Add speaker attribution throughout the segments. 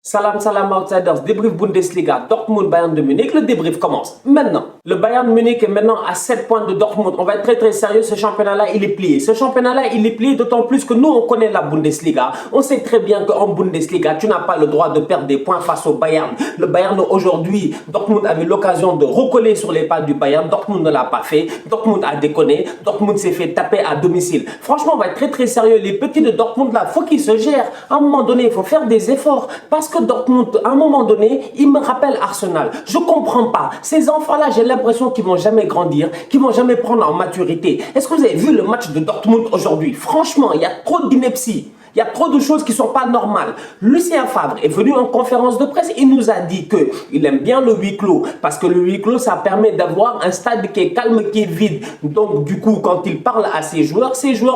Speaker 1: Salam, salam outsiders, débrief Bundesliga, Dortmund, Bayern de Munich, le débrief commence maintenant. Le Bayern de Munich est maintenant à 7 points de Dortmund. On va être très sérieux, ce championnat-là, il est plié. Ce championnat-là, il est plié d'autant plus que nous, on connaît la Bundesliga. On sait très bien qu'en Bundesliga, tu n'as pas le droit de perdre des points face au Bayern. Le Bayern, aujourd'hui, Dortmund avait l'occasion de recoller sur les pas du Bayern. Dortmund ne l'a pas fait. Dortmund a déconné. Dortmund s'est fait taper à domicile. Franchement, on va être très sérieux. Les petits de Dortmund, là, il faut qu'ils se gèrent. À un moment donné, il faut faire des efforts. Parce que Dortmund, à un moment donné, il me rappelle Arsenal. Je comprends pas. Ces enfants-là, j'ai l'impression qu'ils vont jamais grandir, qu'ils vont jamais prendre en maturité. Est-ce que vous avez vu le match de Dortmund aujourd'hui? Franchement, il y a trop d'inepties. Il y a trop de choses qui ne sont pas normales. Lucien Favre est venu en conférence de presse. Il nous a dit qu'il aime bien le huis clos. Parce que le huis clos, ça permet d'avoir un stade qui est calme, qui est vide. Donc, du coup, quand il parle à ses joueurs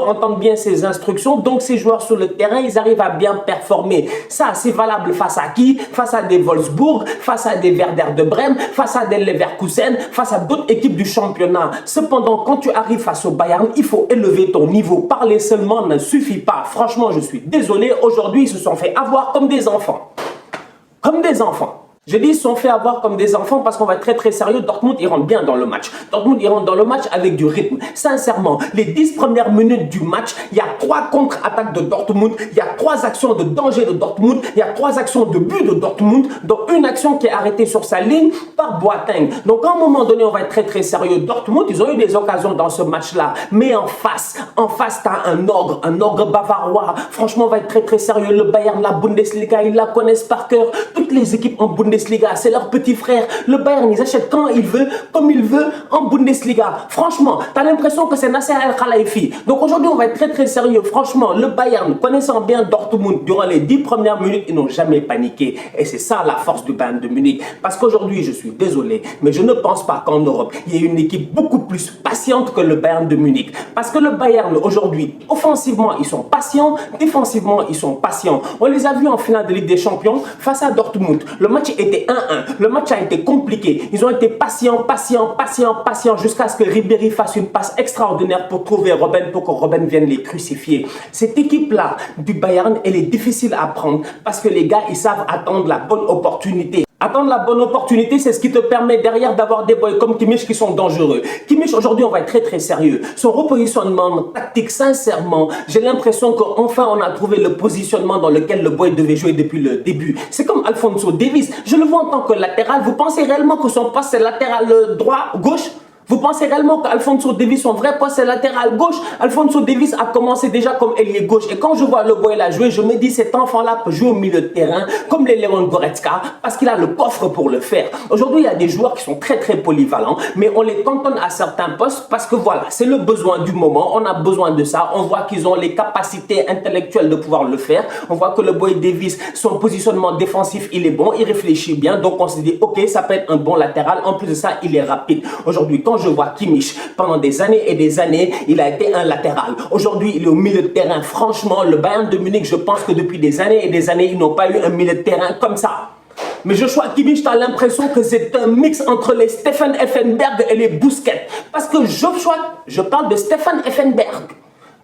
Speaker 1: entendent bien ses instructions. Donc, ces joueurs sur le terrain, ils arrivent à bien performer. Ça, c'est valable face à qui? Face à des Wolfsburg, face à des Werder de Brême, face à des Leverkusen, face à d'autres équipes du championnat. Cependant, quand tu arrives face au Bayern, il faut élever ton niveau. Parler seulement ne suffit pas. Franchement, je suis désolé, aujourd'hui, ils se sont fait avoir comme des enfants. Comme des enfants. Je dis ils se sont fait avoir comme des enfants parce qu'on va être très sérieux. Dortmund, il rentre bien dans le match. Dortmund, il rentre dans le match avec du rythme. Sincèrement, les 10 premières minutes du match, il y a 3 contre-attaques de Dortmund, il y a 3 actions de danger de Dortmund, il y a 3 actions de but de Dortmund, dont une action qui est arrêtée sur sa ligne par Boateng. Donc, à un moment donné, on va être très sérieux. Dortmund, ils ont eu des occasions dans ce match-là. Mais en face, t'as un ogre bavarois. Franchement, on va être très sérieux. Le Bayern, la Bundesliga, ils la connaissent par cœur. Toutes les équipes en Bundesliga, c'est leur petit frère. Le Bayern, ils achètent quand ils veulent, comme ils veulent en Bundesliga. Franchement, tu as l'impression que c'est Nasser Al-Khelaifi. Donc aujourd'hui, on va être très sérieux. Franchement, le Bayern, connaissant bien Dortmund, durant les 10 premières minutes, ils n'ont jamais paniqué. Et c'est ça la force du Bayern de Munich. Parce qu'aujourd'hui, je suis désolé, mais je ne pense pas qu'en Europe, il y ait une équipe beaucoup plus patiente que le Bayern de Munich. Parce que le Bayern, aujourd'hui, offensivement, ils sont patients. Défensivement, ils sont patients. On les a vus en finale de Ligue des Champions face à Dortmund. Le match était 1-1. Le match a été compliqué. Ils ont été patients jusqu'à ce que Ribéry fasse une passe extraordinaire pour trouver Robben, pour que Robben vienne les crucifier. Cette équipe-là du Bayern, elle est difficile à prendre parce que les gars, ils savent attendre la bonne opportunité. Attendre la bonne opportunité, c'est ce qui te permet derrière d'avoir des boys comme Kimmich qui sont dangereux. Kimmich, aujourd'hui, on va être très sérieux. Son repositionnement tactique, sincèrement, j'ai l'impression qu'enfin, on a trouvé le positionnement dans lequel le boy devait jouer depuis le début. C'est comme Alphonso Davies. Je le vois en tant que latéral. Vous pensez réellement que son poste, c'est latéral droit, gauche? Vous pensez réellement qu'Alphonso Davies, son vrai poste, c'est latéral gauche? Alphonso Davies a commencé déjà comme ailier gauche. Et quand je vois le boy là jouer, je me dis cet enfant-là peut jouer au milieu de terrain comme les Leon Goretzka parce qu'il a le coffre pour le faire. Aujourd'hui, il y a des joueurs qui sont très polyvalents, mais on les cantonne à certains postes parce que voilà, c'est le besoin du moment. On a besoin de ça. On voit qu'ils ont les capacités intellectuelles de pouvoir le faire. On voit que le boy Davies, son positionnement défensif, il est bon, il réfléchit bien. Donc on se dit, ok, ça peut être un bon latéral. En plus de ça, il est rapide. Aujourd'hui, quand je vois Kimmich, pendant des années et des années, il a été un latéral. Aujourd'hui, il est au milieu de terrain. Franchement, le Bayern de Munich, je pense que depuis des années et des années, ils n'ont pas eu un milieu de terrain comme ça. Mais Joshua Kimmich, tu as l'impression que c'est un mix entre les Stefan Effenberg et les Busquets. Parce que Joshua, je parle de Stefan Effenberg.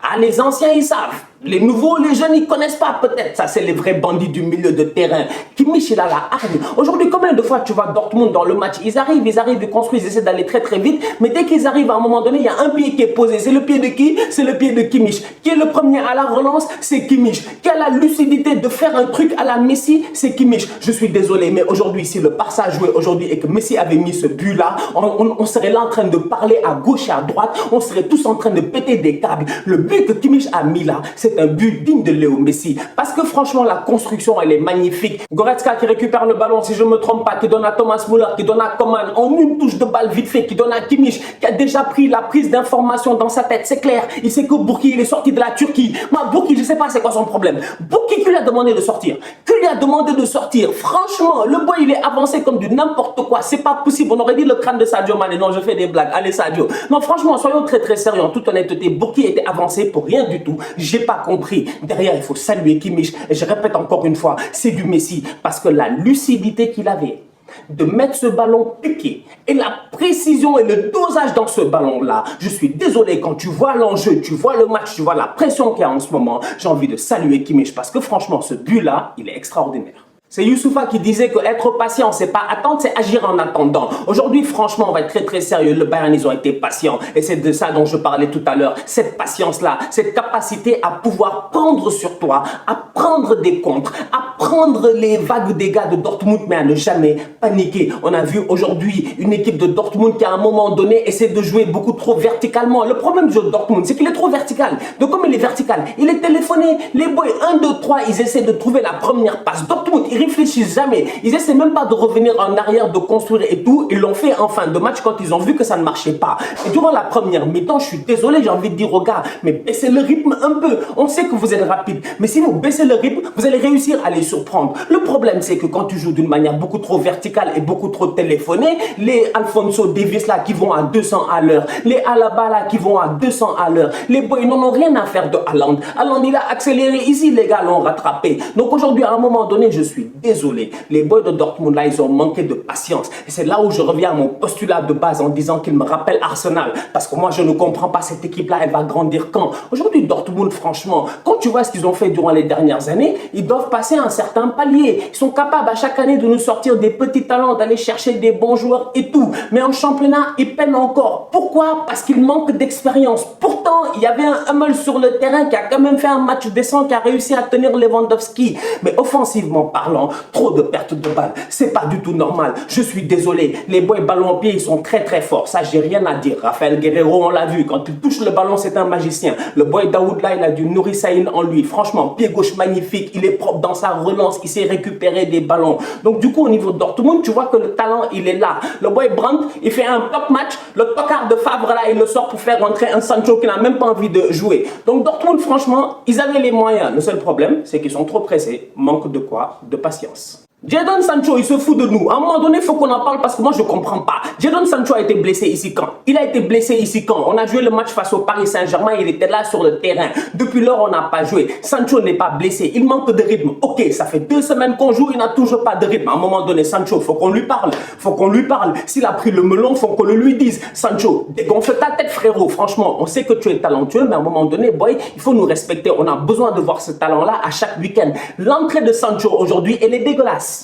Speaker 1: Ah, les anciens, ils savent. Les nouveaux, les jeunes, ils connaissent pas peut-être. Ça, c'est les vrais bandits du milieu de terrain. Kimmich, il a la hargne. Aujourd'hui, combien de fois tu vois Dortmund dans le match? Ils arrivent, ils construisent, ils essaient d'aller très vite. Mais dès qu'ils arrivent, à un moment donné, il y a un pied qui est posé. C'est le pied de qui? C'est le pied de Kimmich. Qui est le premier à la relance? C'est Kimmich. Qui a la lucidité de faire un truc à la Messi? C'est Kimmich. Je suis désolé, mais aujourd'hui, si le Barça jouait aujourd'hui et que Messi avait mis ce but-là, on serait là en train de parler à gauche et à droite. On serait tous en train de péter des câbles. Le but que Kimmich a mis là, c'est un but digne de Léo Messi. Parce que franchement, la construction, elle est magnifique. Goretzka qui récupère le ballon, si je ne me trompe pas, qui donne à Thomas Müller, qui donne à Coman en une touche de balle vite fait, qui donne à Kimmich, qui a déjà pris la prise d'information dans sa tête. C'est clair. Il sait que Bourki, il est sorti de la Turquie. Moi, Bourki, je ne sais pas c'est quoi son problème. Bourki, qui lui a demandé de sortir? Qui lui a demandé de sortir? Franchement, le boy, il est avancé comme du n'importe quoi. C'est pas possible. On aurait dit le crâne de Sadio Mané. Non, je fais des blagues. Allez, Sadio. Non, franchement, soyons très sérieux. En toute honnêteté, Bourki était avancé pour rien du tout. J'ai pas compris. Derrière, il faut saluer Kimmich. Et je répète encore une fois, c'est du Messi. Parce que la lucidité qu'il avait de mettre ce ballon piqué et la précision et le dosage dans ce ballon-là, je suis désolé, quand tu vois l'enjeu, tu vois le match, tu vois la pression qu'il y a en ce moment, j'ai envie de saluer Kimmich parce que franchement, ce but-là, il est extraordinaire. C'est Youssoupha qui disait que être patient, c'est pas attendre, c'est agir en attendant. Aujourd'hui, franchement, on va être très très sérieux. Le Bayern, ils ont été patients. Et c'est de ça dont je parlais tout à l'heure. Cette patience-là, cette capacité à pouvoir prendre sur toi, à prendre des contres, à prendre les vagues dégâts de Dortmund, mais à ne jamais paniquer. On a vu aujourd'hui une équipe de Dortmund qui, à un moment donné, essaie de jouer beaucoup trop verticalement. Le problème du jeu de Dortmund, c'est qu'il est trop vertical. Donc, comme il est vertical, il est téléphoné. Les boys 1, 2, 3, ils essaient de trouver la première passe. Dortmund, ils réfléchissent jamais. Ils essaient même pas de revenir en arrière, de construire et tout. Ils l'ont fait en fin de match quand ils ont vu que ça ne marchait pas. Et durant la première mi-temps, je suis désolé, j'ai envie de dire aux gars, mais baissez le rythme un peu. On sait que vous êtes rapide, mais si vous baissez le rythme, vous allez réussir à les surprendre. Le problème, c'est que quand tu joues d'une manière beaucoup trop verticale et beaucoup trop téléphonée, les Alphonso Davies là qui vont à 200 à l'heure, les Alaba là qui vont à 200 à l'heure, les boys n'en ont rien à faire de Haaland. Haaland, il a accéléré ici, les gars l'ont rattrapé. Donc aujourd'hui, à un moment donné, je suis désolé. Les boys de Dortmund là, ils ont manqué de patience. Et c'est là où je reviens à mon postulat de base en disant qu'il me rappelle Arsenal. Parce que moi, je ne comprends pas cette équipe-là, elle va grandir quand? Aujourd'hui, Dortmund, franchement, quand tu vois ce qu'ils ont fait durant les dernières années, ils doivent passer un certain palier. Ils sont capables à chaque année de nous sortir des petits talents, d'aller chercher des bons joueurs et tout. Mais en championnat, ils peinent encore. Pourquoi? Parce qu'ils manquent d'expérience. Pourtant, il y avait un Hummel sur le terrain qui a quand même fait un match décent, qui a réussi à tenir Lewandowski. Mais offensivement parlant, trop de pertes de balles. C'est pas du tout normal. Je suis désolé. Les boys ballon au pied, ils sont très très forts. Ça, j'ai rien à dire. Raphaël Guerreiro, on l'a vu. Quand il touche le ballon, c'est un magicien. Le boy Daoud là, il a du Nouri Sahin en lui. Franchement, pied gauche magnifique. Il est propre dans sa relance. Il sait récupérer des ballons. Donc du coup, au niveau de Dortmund, tu vois que le talent, il est là. Le boy Brandt, il fait un top match. Le tocard de Favre là, il le sort pour faire rentrer un Sancho qui n'a même pas envie de jouer. Donc Dortmund, franchement, ils avaient les moyens. Le seul problème, c'est qu'ils sont trop pressés. Manque de quoi? De patience. Jadon Sancho, il se fout de nous. À un moment donné, il faut qu'on en parle parce que moi, je ne comprends pas. Jadon Sancho a été blessé ici quand? Il a été blessé ici quand? On a joué le match face au Paris Saint-Germain, il était là sur le terrain. Depuis lors, on n'a pas joué. Sancho n'est pas blessé, il manque de rythme. Ok, ça fait 2 semaines qu'on joue, il n'a toujours pas de rythme. À un moment donné, Sancho, il faut qu'on lui parle. Faut qu'on lui parle. S'il a pris le melon, il faut qu'on le lui dise. Sancho, dégonfle ta tête, frérot. Franchement, on sait que tu es talentueux, mais à un moment donné, boy, il faut nous respecter. On a besoin de voir ce talent-là à chaque week-end. L'entrée de Sancho aujourd'hui, elle est dégueulasse.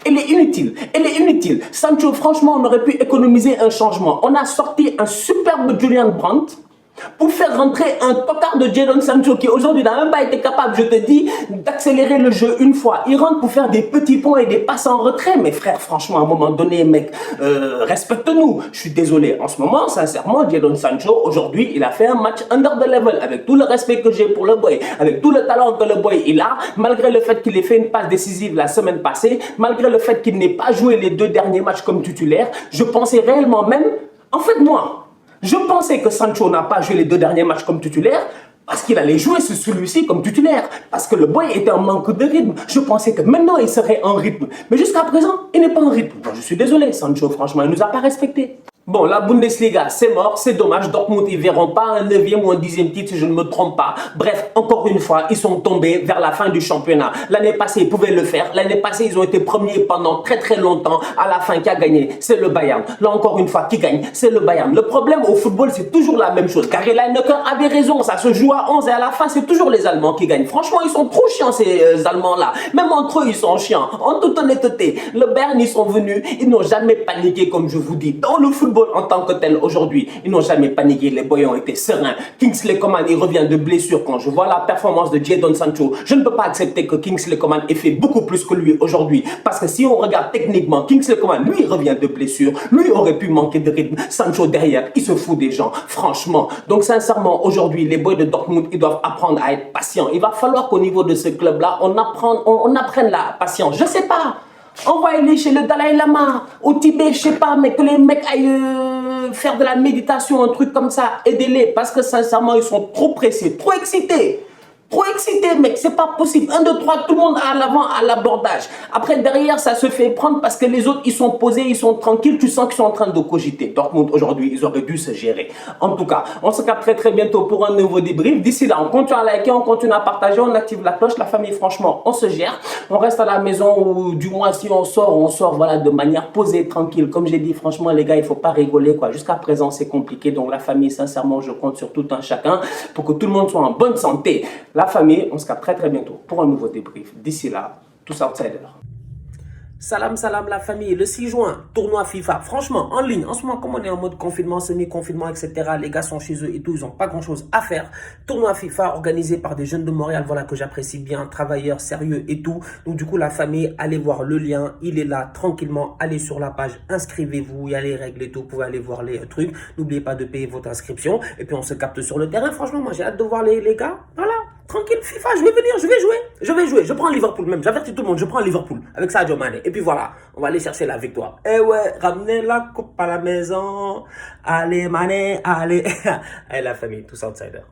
Speaker 1: Elle est inutile, elle est inutile. Sancho, franchement, on aurait pu économiser un changement. On a sorti un superbe Julian Brandt pour faire rentrer un tocard de Jadon Sancho qui aujourd'hui n'a même pas été capable, je te dis, d'accélérer le jeu une fois. Il rentre pour faire des petits points et des passes en retrait. Mais frère, franchement, à un moment donné, mec, respecte-nous. Je suis désolé. En ce moment, sincèrement, Jadon Sancho, aujourd'hui, il a fait un match under the level. Avec tout le respect que j'ai pour le boy, avec tout le talent que le boy il a, malgré le fait qu'il ait fait une passe décisive la semaine passée, malgré le fait qu'il n'ait pas joué les 2 derniers matchs comme titulaire, je pensais réellement même, en fait moi, je pensais que Sancho n'a pas joué les 2 derniers matchs comme titulaire parce qu'il allait jouer sur celui-ci comme titulaire. Parce que le boy était en manque de rythme. Je pensais que maintenant il serait en rythme. Mais jusqu'à présent, il n'est pas en rythme. Bon, je suis désolé, Sancho, franchement, il ne nous a pas respectés. Bon, la Bundesliga, c'est mort, c'est dommage. Dortmund, ils verront pas un 9e ou un 10e titre si je ne me trompe pas. Bref, encore une fois, ils sont tombés vers la fin du championnat. L'année passée, ils pouvaient le faire. L'année passée, ils ont été premiers pendant très très longtemps. À la fin, qui a gagné? C'est le Bayern. Là, encore une fois, qui gagne? C'est le Bayern. Le problème au football, c'est toujours la même chose. Gary Lineker avait raison, ça se joue à 11 et à la fin, c'est toujours les Allemands qui gagnent. Franchement, ils sont trop chiants, ces Allemands-là. Même entre eux, ils sont chiants. En toute honnêteté, le Bayern, ils sont venus, ils n'ont jamais paniqué, comme je vous dis. Dans le football, en tant que tel aujourd'hui, ils n'ont jamais paniqué, les boys ont été sereins. Kingsley Coman, il revient de blessure. Quand je vois la performance de Jadon Sancho, je ne peux pas accepter que Kingsley Coman ait fait beaucoup plus que lui aujourd'hui, parce que si on regarde techniquement, Kingsley Coman, lui, il revient de blessure, lui aurait pu manquer de rythme. Sancho derrière, il se fout des gens, franchement. Donc sincèrement, aujourd'hui, les boys de Dortmund, ils doivent apprendre à être patients. Il va falloir qu'au niveau de ce club-là, on apprenne la patience. Je sais pas. Envoyez-les chez le Dalai Lama, au Tibet, je sais pas, mais que les mecs aillent faire de la méditation, un truc comme ça. Aidez-les, parce que sincèrement, ils sont trop pressés, trop excités. Trop excité, mec, c'est pas possible. 1, 2, 3, tout le monde à l'avant, à l'abordage. Après, derrière, ça se fait prendre parce que les autres, ils sont posés, ils sont tranquilles. Tu sens qu'ils sont en train de cogiter. Dortmund, aujourd'hui, ils auraient dû se gérer. En tout cas, on se capte très très bientôt pour un nouveau débrief. D'ici là, on continue à liker, on continue à partager, on active la cloche. La famille, franchement, on se gère. On reste à la maison ou du moins, si on sort voilà, de manière posée, tranquille. Comme j'ai dit, franchement, les gars, il faut pas rigoler, quoi. Jusqu'à présent, c'est compliqué. Donc, la famille, sincèrement, je compte sur tout un chacun pour que tout le monde soit en bonne santé. La famille, on se capte très très bientôt pour un nouveau débrief. D'ici là, tous outsiders. Salam, salam la famille. Le 6 juin, tournoi FIFA. Franchement, en ligne, en ce moment, comme on est en mode confinement, semi-confinement, etc., les gars sont chez eux et tout, ils n'ont pas grand-chose à faire. Tournoi FIFA organisé par des jeunes de Montréal, voilà, que j'apprécie bien, travailleurs, sérieux et tout. Donc du coup, la famille, allez voir le lien, il est là, tranquillement, allez sur la page, inscrivez-vous, il y a les règles et tout, vous pouvez aller voir les trucs. N'oubliez pas de payer votre inscription. Et puis on se capte sur le terrain. Franchement, moi j'ai hâte de voir les gars. Voilà. Tranquille, FIFA, je vais venir, je vais jouer. Je prends Liverpool même. J'avertis tout le monde, je prends Liverpool avec Sadio Mané. Et puis voilà, on va aller chercher la victoire. Eh ouais, ramenez la coupe à la maison. Allez, Mané, allez. Allez, la famille, tous outsiders.